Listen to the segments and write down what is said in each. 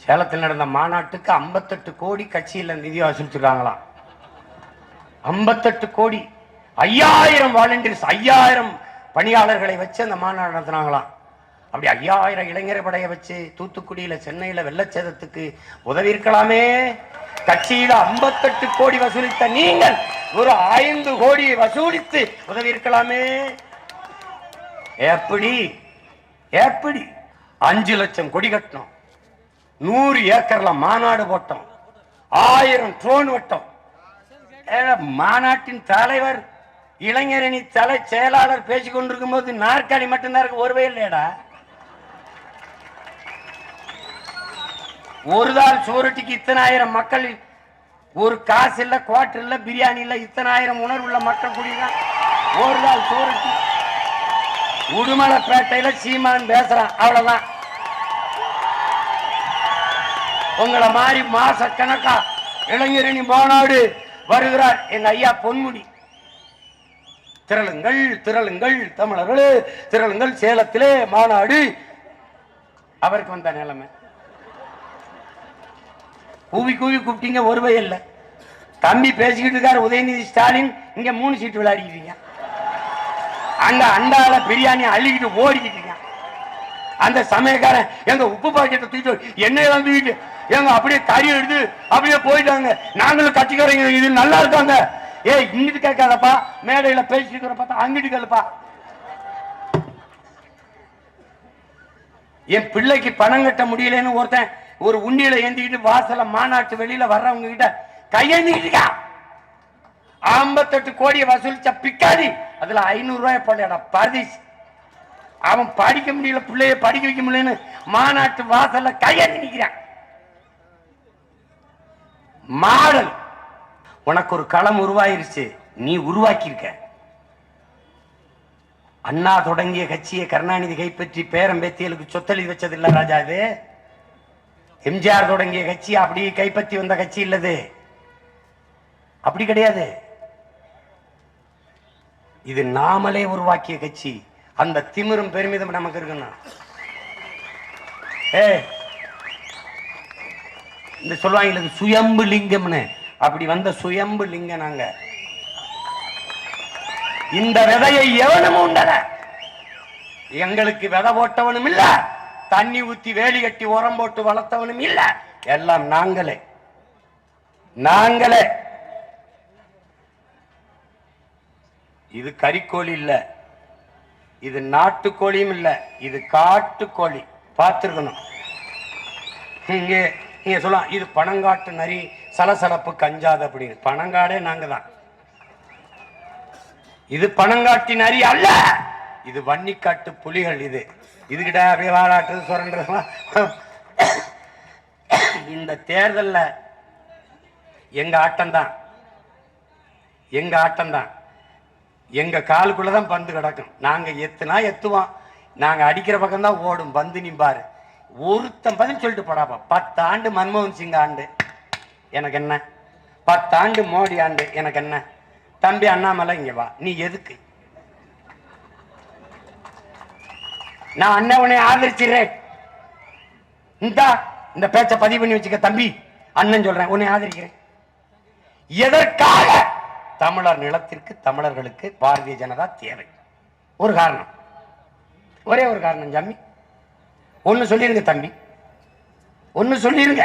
சேலத்தில் நடந்த மாநாட்டுக்கு 58 கோடி கட்சியில் நிதி வசூலிச்சிருக்காங்களாம். 58 கோடி, 5000 வாலண்டியர்ஸ், 5000 பணியாளர்களை வச்சு அந்த மாநாடு நடத்தினாங்களாம். அப்படி 5000 இளைஞர் படையை வச்சு தூத்துக்குடியில சென்னையில வெள்ளச்சேதத்துக்கு உதவி இருக்கலாமே. கட்சியில 58 கோடி வசூலித்த நீங்கள் ஒரு 5 கோடியை வசூலித்து உதவி இருக்கலாமே. எப்படி எப்படி 5 லட்சம் கொடி கட்டணும், 100 ஏக்கர்ல மாநாடு போட்டோம், 1000 ட்ரோன் வட்டம். மாநாட்டின் தலைவர் இளைஞரணி தலை செயலாளர் பேசிக் கொண்டிருக்கும் போது நாற்காலி மட்டும்தான் இருக்கு, ஒருவே இல்லையடா. ஒரு நாள் சோறுட்டிக்கு இத்தனை ஆயிரம் மக்கள், ஒரு காசு இல்ல, குவார்டர் இல்ல, பிரியாணி இல்ல, இத்தனை ஆயிரம் உணர்வுள்ள மக்கள் கூடிதான் ஒரு நாள் சோறுட்டி. உடுமலைப்பேட்டையில சீமான் பேசுறான், அவ்வளவுதான். உங்களை மாதிரி மாச கணக்கா இளைஞரணி மாநாடு வருகிறார் எங்க ஐயா பொன்முடி. திரளுங்கள் திரளுங்கள் தமிழர்களே திரளுங்கள், சேலத்திலே மாநாடு. அவருக்கு வந்த நிலைமை கூவி கூவி கூப்பிட்டீங்க, ஒருவே இல்லை. தம்பி பேசிக்கிட்டு இருக்காரு உதயநிதி ஸ்டாலின், இங்க 3 சீட்டு விளையாடிக்கிறீங்க. அங்க அண்டால பிரியாணி அள்ளிக்கிட்டு ஓடிக்கிட்டு இருக்கீங்க. அந்த சமயக்காரன் எங்க உப்பு பாக்கெட்டை தூக்கிட்டு எண்ணெய் தூக்கிட்டு எங்க அப்படியே கறி எடுத்து அப்படியே போயிட்டாங்க. நாங்களும் கட்சிக்காரங்க இது நல்லா இருக்காங்க. ஏய், இங்கிட்டு கேட்காதப்பா, மேடையில பேசிட்டு பார்த்தா அங்கிட்டு கேளுப்பா. என் பிள்ளைக்கு பணம் கட்ட முடியலன்னு ஒருத்தன் ஒரு உண்டியில ஏந்திக்கிட்டு வாசல மாநாட்டு வெளியில வர்றவங்க கிட்ட கையேந்திக்கிட்டு 58 கோடியை வசூலிச்ச பிக்காடி, அதுல 500 ரூபாய் போடா பரதீஷ். அவன் படிக்க முடியல, பிள்ளைய படிக்க வைக்க முடியலன்னு மாநாட்டு வாசல்ல கையேந்தி நிக்கிறான். மாடல். உனக்கு ஒரு களம் உருவாயிருச்சு, நீ உருவாக்கியிருக்க. அண்ணா தொடங்கிய கட்சியை கருணாநிதி கைப்பற்றி பேரம்பேத்தியலுக்கு சொத்தளி வச்சது இல்ல ராஜா. இது எம்ஜிஆர் தொடங்கிய கட்சி அப்படி கைப்பற்றி வந்த கட்சி இல்லது, அப்படி கிடையாது. இது நாமளே உருவாக்கிய கட்சி. அந்த திமிரும் பெருமிதம் நமக்கு இருக்குன்னா இந்த சொல்லுவாங்க சுயம்பு லிங்கம்னு, அப்படி வந்த சுயம்பு லிங்க. நாங்க இந்த விதையை எவனும் உண்டல. எங்களுக்கு விதை போட்டவனும் இல்ல, தண்ணி ஊத்தி வேலி கட்டி உரம் போட்டு வளர்த்தவனும் இல்ல, எல்லாம் நாங்களே நாங்களே. இது கறிக்கோழி இல்ல, இது நாட்டுக்கோழியும் இல்ல, இது காட்டுக்கோழி. பார்த்திருக்கணும். நீங்க சொல்லலாம் இது பனங்காட்டு நரி சலசலப்பு கஞ்சாது அப்படின்னு. பனங்காடே நாங்க தான். இது பனங்காட்டி நரி அல்ல, இது வன்னிக்காட்டு புலிகள். இது இதுகிட்ட அப்படியே வாழாட்டு சுரண்டா. இந்த தேர்தல்ல எங்க ஆட்டம்தான், எங்க ஆட்டம்தான். எங்க காலுக்குள்ளதான் பந்து கிடக்கும். நாங்க எத்துனா எத்துவோம், நாங்க அடிக்கிற பக்கம் தான் ஓடும் பந்து. நீ பாரு, ஒருத்தன் பதில் சொல்லிட்டு போடாப்பா. 10 ஆண்டு மன்மோகன் சிங் ஆண்டு எனக்கு என்ன, 10 ஆண்டு மோடி ஆண்டு எனக்கு என்ன. தம்பி அண்ணாமலை இங்க வா, நீ எதுக்கு? நான் அண்ணன் உன்னை ஆதரிச்சிடுறேன். இந்த பேச்ச பதிவு பண்ணி வச்சுக்க தம்பி. அண்ணன் சொல்றேன், உன்னை ஆதரிக்கிறேன். எதற்காக? தமிழர் நிலத்திற்கு தமிழர்களுக்கு பாரதிய ஜனதா தேவை. ஒரு காரணம், ஒரே ஒரு காரணம். ஜம்மி ஒன்னு சொல்லிருங்க தம்பி, ஒன்னு சொல்லிருங்க.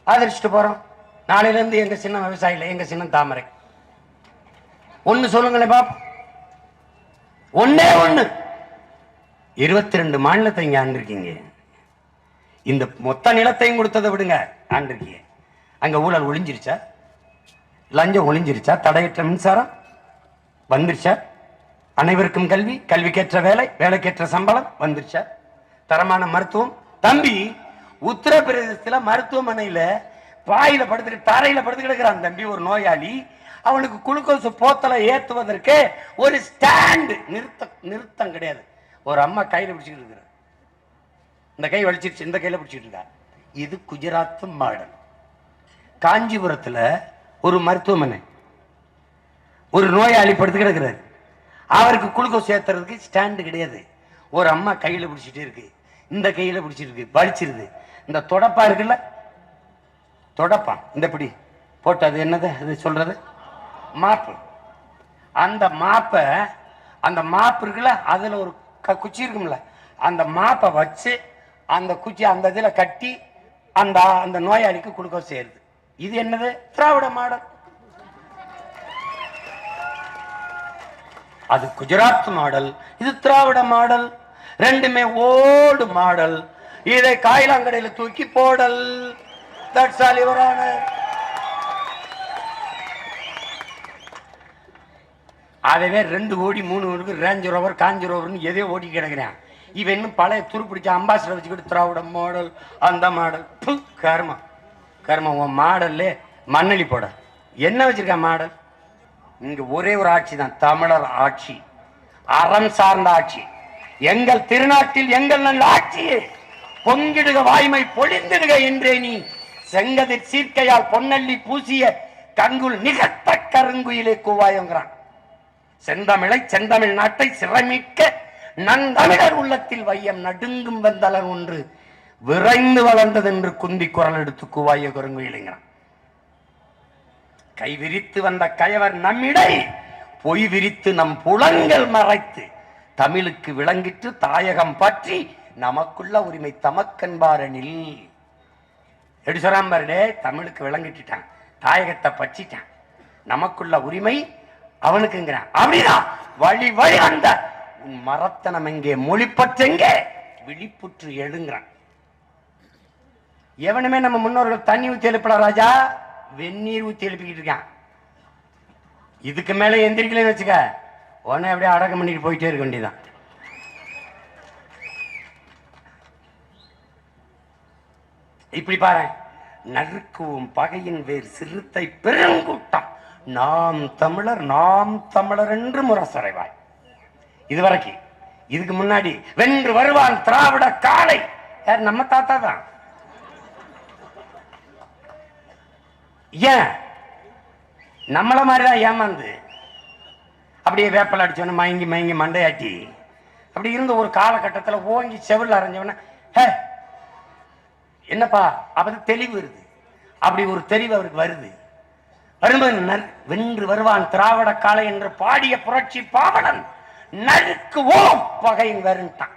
ஆதரிச்சுட்டு போறோம். நாளையில இருந்து எங்க சின்னம் விவசாயில, எங்க சின்னம் தாமரை. ஒன்னு சொல்லுங்களேன் பாப்பா. ஒன்னே ஒண்ணு. 22 மாநிலத்தை இங்க ஆண்டிருக்கீங்க. இந்த மொத்த நிலத்தையும் கொடுத்ததை விடுங்க, ஆண்டிருக்கீங்க. அங்க ஊழல் ஒளிஞ்சிருச்சா? லஞ்சம் ஒளிஞ்சிருச்சா? தடையற்ற மின்சாரம் வந்துருச்சா? அனைவருக்கும் கல்வி, கல்விக்கேற்ற வேலை, வேலைக்கேற்ற சம்பளம் வந்துருச்சா? தரமான மருத்துவம். தம்பி, உத்தரப்பிரதேசத்தில் மருத்துவமனையில பாயில படுத்து தரையில படுத்து கிடக்கிறான் தம்பி ஒரு நோயாளி. அவனுக்கு குளுக்கோஸ் போத்தலை ஏற்றுவதற்கு ஒரு ஸ்டாண்ட், நிறுத்தம் கிடையாது. ஒரு அம்மா கையில பிடிச்சிட்டு இருக்கிற, இந்த கை வலிச்சிருச்சு, இந்த கையில பிடிச்சிட்டு இருக்கா. இது குஜராத் மாடல். காஞ்சிபுரத்துல ஒரு மருத்துவமனை, ஒரு நோயாளி படுத்து கிடக்கிறாரு. அவருக்கு குளுக்கோஸ் ஏத்துறதுக்கு ஸ்டாண்டு கிடையாது. ஒரு அம்மா கையில பிடிச்சிட்டே இருக்கு. இந்த கையில பிடிச்சிருக்கு, வலிச்சிருது. இந்த தொடப்பா இருக்குல்ல, தொடப்பா இந்த பிடி போட்டு, அது என்னது அது சொல்றது, மாப்பு. அந்த மாப்ப, அந்த மாப்பு இருக்குல்ல, அதுல ஒரு குச்சி இருக்கும்ல, அந்த மாப்பை வச்சு அந்த குச்சி அந்த இதுல கட்டி அந்த அந்த நோயாளிக்கு கொடுக்க செய்யுது. இது என்னது? திராவிட மாடல். அது குஜராத் மாடல், இது திராவிட மாடல். ரெண்டுமே ஓடு மாடல். இதை காயிலாங்கடையில தூக்கி போடல். That's all, Your Honor. அதவே 2 கோடி 3 கோடி ரேஞ்ச் ரோவர் காஞ்சி ரோவர்னு எதே ஓடி கிடக்குறேன். இவன் இன்னும் பழைய துருப்பிடிச்ச அம்பாசிடர் வச்சுக்கிட்டு திராவிட மாடல் அந்த மாடல். கர்மம் கர்மம். உன் மாடல்ல மண்ணலி போட என்ன வச்சிருக்க மாடல்? இங்க ஒரே ஒரு ஆட்சி தான், தமிழர் ஆட்சி, அறம் சார்ந்த ஆட்சி. எங்கள் திருநாட்டில் எங்கள் நல்ல ஆட்சியே பொங்கிடுக வாய்மை பொழிந்திடுக என்றே நீ செங்கதிர் சீர்க்கையால் பொன்னல்லி பூசிய கங்குல் நிகழ்த்த கருங்குயிலே கூவாயங்கிறான். செந்தமிழை செந்தமிழ் நாட்டை சிறமிக்க நந்தமிழர் உள்ளத்தில் வையம் நடுங்கும் வந்தலர் ஒன்று விரைந்து வளர்ந்தது என்று குந்தி குரல் எடுத்து கூவாய கருங்குயிலுங்கிறான். கை விரித்து வந்த கயவர் நம்மிடை பொய் விரித்து நம் புலங்கள் மறைத்து தமிழுக்கு விளங்கிட்டு தாயகம் பற்றி நமக்குள்ள உரிமை தமக்கன்பாரனில் எப்படி சொல்றான் பாருடே. தமிழுக்கு விளங்கிட்டுட்டான், தாயகத்தை பற்றிட்டான், நமக்குள்ள உரிமை அவனுக்குங்கிறான். அப்படிதான் வழி வழி அந்த மரத்தனம் எங்கே மொழிப்பற்றெங்கே விழிப்புற்று எழுங்கிறான். எவனுமே நம்ம முன்னோர்கள் தண்ணி ஊத்தி எழுப்பல ராஜா, வெந்நீர் ஊத்தி எழுப்பிக்கிட்டு இருக்கான். இதுக்கு மேல எந்திரிக்கலன்னு வச்சுக்க, உடனே அப்படியே அடக்கம் பண்ணிட்டு போயிட்டே இருக்க வேண்டியதான். இப்படி பாரு, நறுக்குவோம் பகையின் வேறு சிறுத்தை பெருங்கூட்டம் நாம் தமிழர் நாம் தமிழர் என்று முரசறைவாய். இதுவரைக்கும். இதுக்கு முன்னாடி வென்று வருவான் திராவிட காளை, யார்? நம்ம தாத்தா தான். ஏன் நம்மள மாதிரிதான் ஏமாந்து அப்படியே வேப்பல் அடிச்சவன மயங்கி மயங்கி மண்டையாட்டி அப்படி இருந்த ஒரு காலகட்டத்தில் ஓங்கி செவில் அரைஞ்சவன என்னப்பா அப்படி தெளிவு வருது. அப்படி ஒரு தெளிவு அவருக்கு வருது. வரும்போது வென்று வருவான் திராவிட காளை என்று பாடிய புரட்சி பாவலன் நறுக்குவோம் பகையின் வருண்டான்.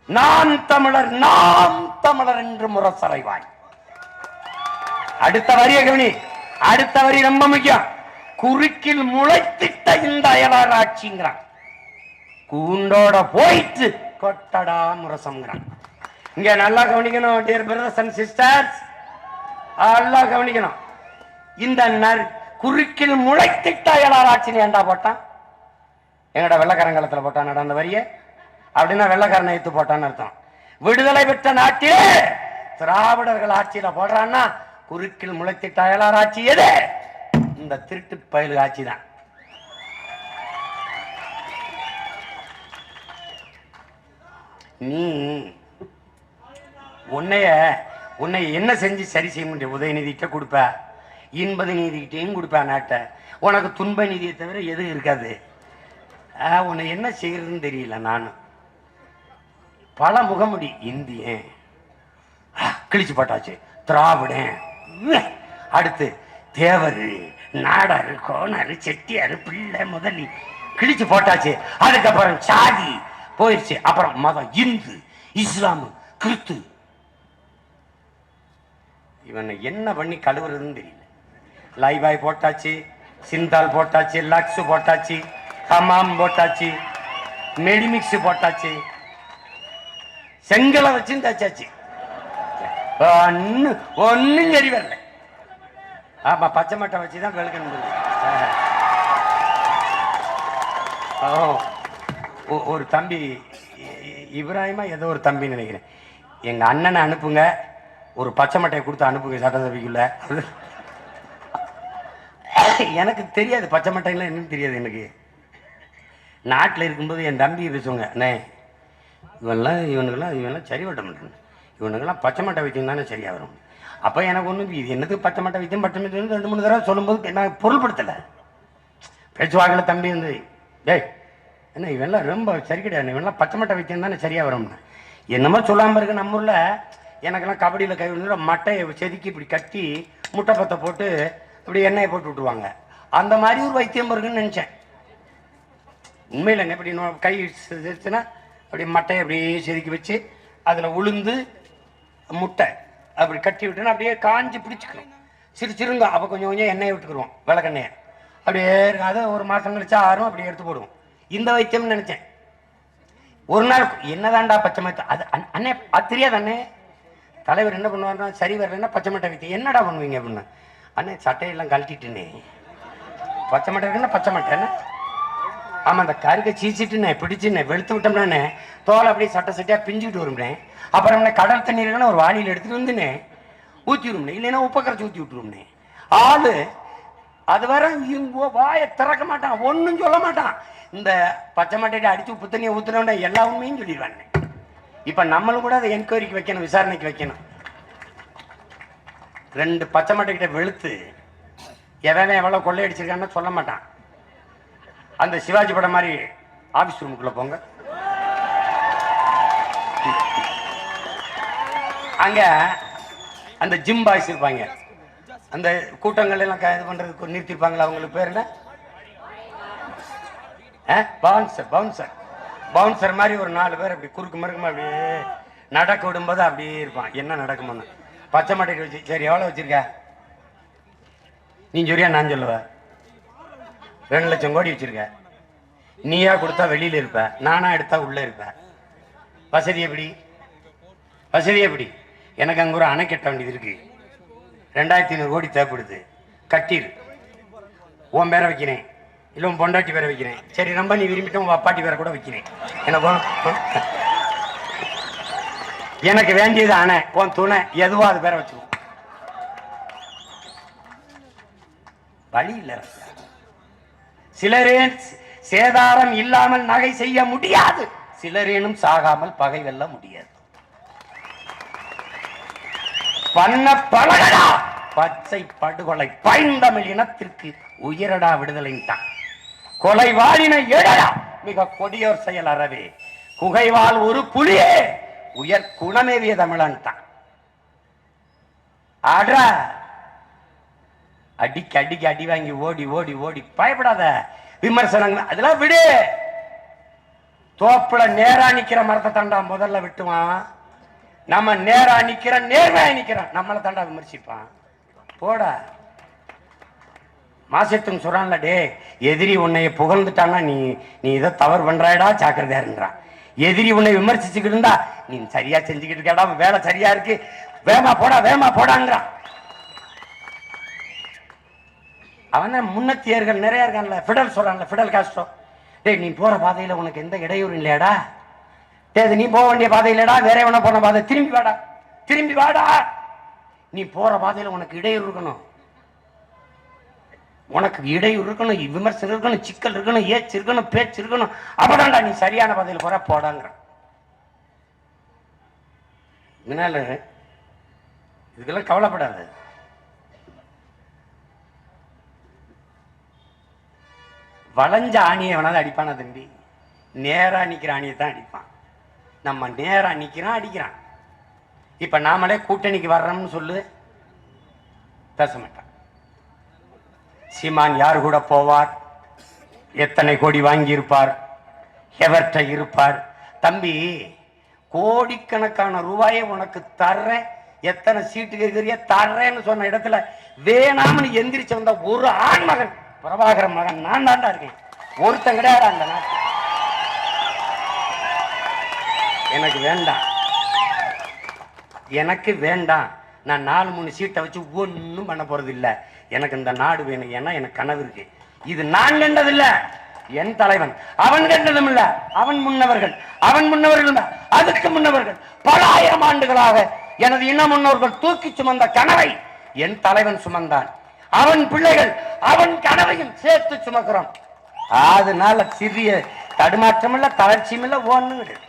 நான் தமிழர் நாம் தமிழர் என்று முரசறைவாய். அடுத்த வரிய கவனி, அடுத்த வரி ரொம்ப முக்கியம். குறுக்கில் முளைத்திட்ட இந்த அயலார் ஆட்சிங்கிறான். கூண்டோட போயிட்டு கொட்டடா முரசம்ங்கிறான். இங்க நல்லா கவனிக்கணும் டியர் பிரதர்ஸ் அண்ட் சிஸ்டர்ஸ், நல்லா கவனிக்கணும். இந்த குறுக்கில் முளைத்திட்ட அயலார் ஆட்சி ஏண்டா போட்டான்? எங்கடா வெள்ளக்காரங்காலத்துல போட்டான் அந்த வரிய? அப்படின்னா வெள்ளக்காரனை எடுத்து போட்டான்னு அர்த்தம். விடுதலை பெற்ற நாட்டிலே திராவிடர்கள் ஆட்சியில போடுறான்னா குறுக்கில் முளைத்திட்ட அயலார் ஆட்சி எது? இந்த திருட்டு பயலு ஆட்சி தான். நீ உன்னை என்ன செஞ்சு சரி செய்ய முடியும்? உதயநிதிட்ட கொடுப்ப, இன்பது நீதிக்கிட்டையும் கொடுப்ப நாட்டை. உனக்கு துன்ப நீதியை தவிர எதுவும் இருக்காது. உன்னை என்ன செய்யறதுன்னு தெரியல. நான் பல முகமுடி இந்தியன் கிழிச்சு போட்டாச்சு, திராவிடன், அடுத்து தேவரு நாடாரு கோனாரு செட்டியாரு பிள்ளை முதலி கிழிச்சு போட்டாச்சு. அதுக்கப்புறம் சாதி போயிடுச்சு, அப்புறம் மதம் இந்து இஸ்லாமு கிறிஸ்து. இவனை என்ன பண்ணி கழுவுறதுன்னு தெரியல. லைபாய் போட்டாச்சு, சிந்தால் போட்டாச்சு, லக்ஸ் போட்டாச்சு, ஹமாம் போட்டாச்சு, மெடிமிக்ஸ் போட்டாச்சு, செங்கலை வச்சு தச்சாச்சு. ஒன்னும் சரி வரல. ஆமா, பச்சை மட்டை வச்சுதான் வெளுக்கணும். ஒரு தம்பி இப்ராஹிமா ஏதோ ஒரு தம்பி நினைக்கிறேன், எங்க அண்ணனை அனுப்புங்க, ஒரு பச்சை மட்டையை கொடுத்து அனுப்புங்க சட்டசபைக்குள்ள. எனக்கு தெரியாது பச்சை மட்டைலாம் என்னன்னு தெரியாது. எனக்கு நாட்டில் இருக்கும்போது என் தம்பி பேசுவாங்க, அண்ணே இவனுக்கெல்லாம் சரி வட்ட மாட்டேன், இவனுக்கெல்லாம் பச்சை மட்டை வைத்தியம் தானே சரியா வரும். அப்போ எனக்கு ஒன்றும் இது என்னது பச்சை மட்டை வைத்தியம் 2-3 தடவை சொல்லும்போது நான் பொருள்படுத்தலை. பேச்சுவாக்கில் தம்பி வந்து டேய் என்ன இவெல்லாம் ரொம்ப சரி கிடையாது, இவெல்லாம் பச்சை மட்டை வைத்தியம் தானே சரியா வரும்னு என்னமோ சொல்லாமல் இருக்கு. நம்ம ஊர்ல எனக்கெல்லாம் கபடியில் கை விழுந்து மட்டையை செதுக்கி இப்படி கட்டி முட்டை பத்தை போட்டு இப்படி எண்ணெயை போட்டு விட்டுருவாங்க. அந்த மாதிரி ஒரு வைத்தியம் இருக்குன்னு நினைச்சேன். உண்மையிலங்க இப்படி கை செதுச்சுன்னா அப்படி மட்டையை அப்படியே செதுக்கி வச்சு அதில் உளுந்து முட்டை அப்படி கட்டி விட்டுன்னா அப்படியே காஞ்சி பிடிச்சிக்கணும். சிரிச்சிருங்க. அப்போ கொஞ்சம் கொஞ்சம் எண்ணெயை விட்டுக்குருவோம், விளக்கெண்ணெயை அப்படியே அதை ஒரு மாதம் கழிச்சா ஆறும் அப்படி எடுத்து போடுவோம். இந்த வைத்தியம்னு நினைச்சேன். ஒரு நாள் என்னதான்டா பச்சை மட்டை அது அண்ணே அது தெரியாது அண்ணே. தலைவர் என்ன பண்ணுவாருன்னா சரி வரலன்னா பச்சை மட்டை வைத்தியம் என்னடா பண்ணுவீங்க அப்படின்னு. அண்ணே சட்டையெல்லாம் கழட்டிட்டுனே பச்சை மட்டை இருக்குன்னா பச்சை மட்டைன்னு ஆமாம் அந்த கருக்கை சீச்சிட்டுண்ணே பிடிச்சுண்ணே வெளுத்து விட்டோம்னாண்ணே தோலை அப்படியே சட்டை சட்டையாக பிஞ்சுக்கிட்டு வரும்னே. அப்புறம் கடல் தண்ணீர் இருக்குன்னா ஒரு வாளியில் எடுத்துகிட்டு வந்துண்ணே ஊற்றி விடும்னே, இல்லைன்னா உப்பை கரைச்சி ஊற்றி விட்டுருவோம்னே. ஆளு அது வர வாயை திறக்க மாட்டான், ஒன்றும் சொல்ல மாட்டான். இந்த பச்சை மட்டையை அடித்து உப்பு தண்ணியை ஊற்றுனோட எல்லா உண்மையும் சொல்லிடுவாங்க. இப்போ நம்மளும் கூட அதை என்கொயரிக்கு வைக்கணும், விசாரணைக்கு வைக்கணும். 2 பச்சை மட்டைக்கிட்ட வெளுத்து எவன் எவ்வளோ கொள்ளையடிச்சிருக்கான்னு சொல்ல மாட்டான். அந்த சிவாஜி படம் மாதிரி ஆபீஸ் ரூமுக்குள்ள போங்க, அங்க அந்த ஜிம் பாய்ஸ் இருப்பாங்க, அந்த கூட்டங்கள் எல்லாம் இது பண்றதுக்கு நிறுத்திருப்பாங்களா, அவங்களுக்கு பேர் என்ன? பவுன்சர். பவுன்சர் பவுன்சர் மாதிரி ஒரு 4 பேர் அப்படி குறுக்கு மறுக்குமா அப்படியே நடக்க விடும்போது அப்படியே இருப்பான். என்ன நடக்குமோன்னு பச்சை மட்டைக்கு வச்சு சரி எவ்வளோ வச்சிருக்க நீ சொல்றியா நான் சொல்லுவ? 2 லட்சம் கோடி வச்சிருக்க. நீயா கொடுத்தா வெளியில இருப்ப, நானா எடுத்தா உள்ள இருப்ப. வசதி எப்படி? வசதி எப்படி? எனக்கு அங்க ஒரு அணை கட்ட வேண்டியது இருக்கு, 2500 கோடி தேவைப்படுது, கட்டிரு. உன் பேரை வைக்கிறேன், இல்லை உன் பொண்டாட்டி பேரை வைக்கிறேன். சரி ரொம்ப நீ விரும்பிட்டு உன் அப்பாட்டி பேரை கூட வைக்கிறேன். எனக்கு வேண்டியது அணை, உன் துணை எதுவோ அது பேரை வச்சுக்கோ. வழி இல்லை. சிலரே சேதாரம் இல்லாமல் நகை செய்ய முடியாது, சிலரேனும் சாகாமல் பகை வெல்ல முடியாது. பண்ண பழகடா பச்சை படுகொலை பைந்தமிழ் இனத்திற்கு உயரடா விடுதலைத்தான். கொலை வாழின எடடா மிக கொடியோர் செயல் அறவே, குகைவாள் ஒரு புலியே உயர் குணமேவிய தமிழன் தான். ஆடா அடிக்கு அடிக்கு அடி வாங்கி ஓடி ஓடி ஓடி பயப்படாத. விமர்சனங்கள் அதெல்லாம் விடு. தோப்புல நேரா நிக்கிற மரத்தை தாண்டா முதல்ல விட்டுவான். நம்ம நேரா நிக்கிற நேர்மையா நிக்கிறோம், நம்மளை தாண்டா விமர்சிப்பான். போடா மாசத்தும் சொல்றான்ல, டே எதிரி உன்னைய புகழ்ந்துட்டான்னா நீ நீ இதை தவறு பண்றாடா ஜாக்கிரதையா இருந்தான். எதிரி உன்னை விமர்சிச்சுக்கிட்டு இருந்தா நீ சரியா செஞ்சுக்கிட்டு இருக்கடா, வேலை சரியா இருக்கு, வேமா போடா வேமா போடாங்கிறான். அவன் முன்னத்தியர்கள் நிறைய இருக்கான்ல, ஃபிடல் சொல்றான்ல, ஃபிடல் காஸ்ட்ரோ. டேய் நீ போற பாதையில உனக்கு எந்த இடையூறு இல்லையாடா, டேய் நீ போக வேண்டிய பாதை இல்லடா, வேற எவன போன பாதை, திரும்பி வாடா திரும்பி வாடா. நீ போற பாதையில உனக்கு இடையூறு இருக்கணும், உனக்கு இடையூறு இருக்கணும், விமர்சனம் இருக்கணும், சிக்கல் இருக்கணும், ஏச்சு இருக்கணும், பேச்சு இருக்கணும். அப்பதான்டா நீ சரியான பாதையில் போற போடாங்கிற. இதனால இதுக்கெல்லாம் கவலைப்படாது. வளைஞ்ச ஆணியை வேணாலும் அடிப்பானா தம்பி, நேரா நிக்கிற ஆணியை தான் அடிப்பான். நம்ம நேரா நிக்கிறான் அடிக்கிறான். இப்ப நாமளே கூட்டணிக்கு வர்றோம்னு சொல்லு, பேச மாட்டான். சீமான் யார் கூட போவார், எத்தனை கோடி வாங்கி இருப்பார், எவர்கிட்ட இருப்பார்? தம்பி கோடிக்கணக்கான ரூபாயை உனக்கு தர்றேன், எத்தனை சீட்டு கேட்கிறிய தர்றேன்னு சொன்ன இடத்துல வேணாம்னு எந்திரிச்சு வந்த ஒரு ஆண் மகன் பிரபாகர மகன் நான் தாண்டா இருக்கேன், ஒருத்தன் கிடையாது அந்த நாட்டு. எனக்கு வேண்டாம், எனக்கு வேண்டாம். நான் 4-3 சீட்டை வச்சு ஒன்னும் பண்ண போறது இல்லை. எனக்கு இந்த நாடு வேணும், ஏன்னா எனக்கு கனவு இருக்கு. இது நான் கண்டது இல்ல, என் தலைவன். அவன் கண்டதும் இல்ல, அவன் முன்னவர்கள், அவன் முன்னவர்கள், அதுக்கு முன்னவர்கள், பல ஆயிரம் ஆண்டுகளாக எனது இன முன்னோர்கள் தூக்கி சுமந்த கனவை என் தலைவன் சுமந்தான். அவன் பிள்ளைகள் அவன் கனவையும் சேர்த்து சுமக்கிறோம். அதனால சிறிய தடுமாற்றம் இல்ல, தளர்ச்சியும் இல்ல, ஒண்ணும் கிடையாது.